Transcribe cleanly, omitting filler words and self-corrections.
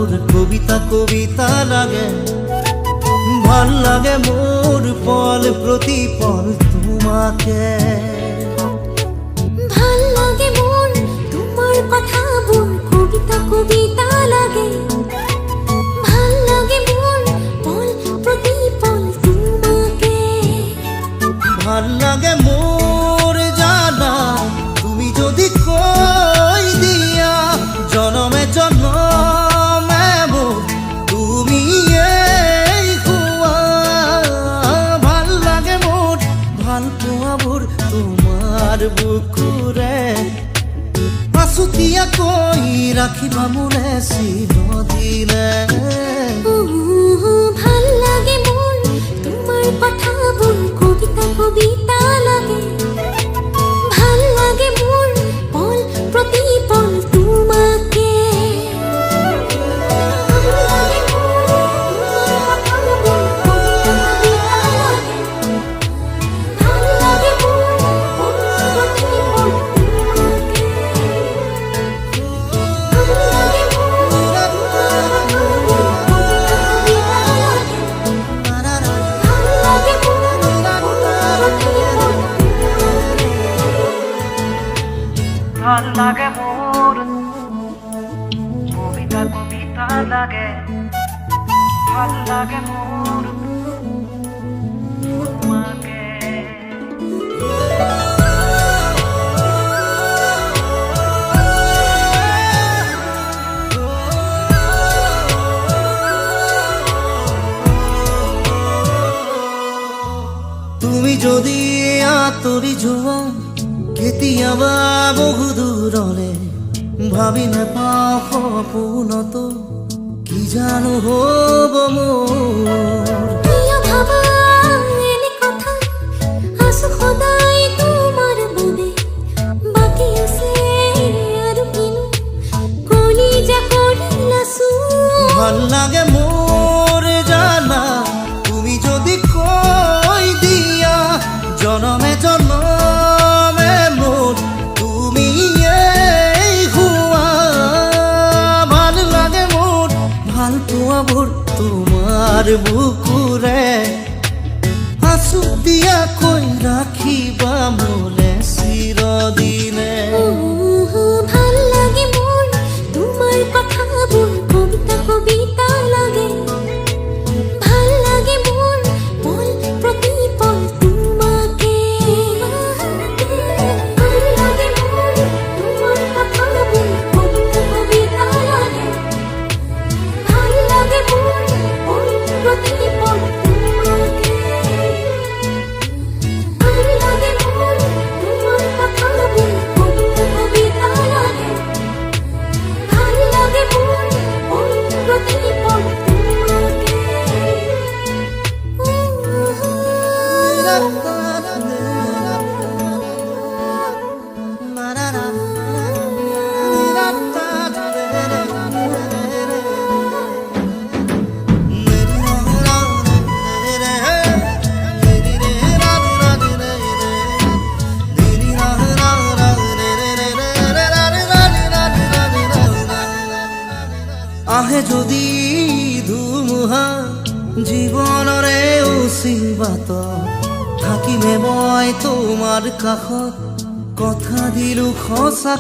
মোর কবিতা কবিতা লাগে, ভাল লাগে মোর পল প্রতি পল তোমাকে। ভাল লাগে মোর তোমার কথা বোন, কবিতা কবিতা লাগে। ভাল লাগে মোর পল প্রতি পল তোমাকে। ভাল লাগে মোর জানা তুমি যদি কই দিয়া, জনমে জনমে মোর তুমি এই হুয়া। ভাল লাগে মোর ভাল পোয়া মোর তোমার বুকুরে, আছুতীয়া কই রাখিবা মোরে চিৰদিনে। ভাল লাগে মোর তোমার কথা বোন, কবিতা কবিতা লাগে। ভাল লাগে মোর পল প্রতি পল তোমাকে। ভাল লাগে মোর কবিতা কবিতা লাগে, ভাল লাগে মোর তোমাকে। তুমি যদি আঁতৰি যোৱা কেতিয়াবা বহু দূৰলে, ভাবি নেপাওঁ সপোনতো কি জানো হ'ব মোৰ। কিয় ভাবা এনে কথা, আছো সদায় তোমাৰ বাবে। বাকী আছে আৰু কিনো, কলিজা কৰিলা চুৰ। ভাল লাগে মোৰ জানা তুমি যদি কৈ দিয়া, জনমে জনমে মোৰ তুমি এই হুৱা। ভাল লাগে মোৰ ভাল পোৱা মোৰ তোমাৰ বুকুৰে, আছুতীয়াকৈ ৰাখিবা মোলে চিৰদিনে। ভাল লাগে মোর তোমার কথা বোন, কবিতা কবিতা লাগে। ভাল লাগে মোর পল প্রতি পল তোমাকে। ভাল লাগে মোর তোমার কথা বোন, কবিতা কবিতা লাগে। ভাল লাগে মোর পল প্রতি পল তোমাকে। ভাল লাগে মোর তোমার কথা বোন, কবিতা কবিতা লাগে। ভাল লাগে মোর পল প্রতি পল তোমাকে। আহে যদি ধুমুহা জীৱনৰে উচিবাত, থাকিমে মই তোমাৰ কাষত, কথা দিলো সঁচাকৈ।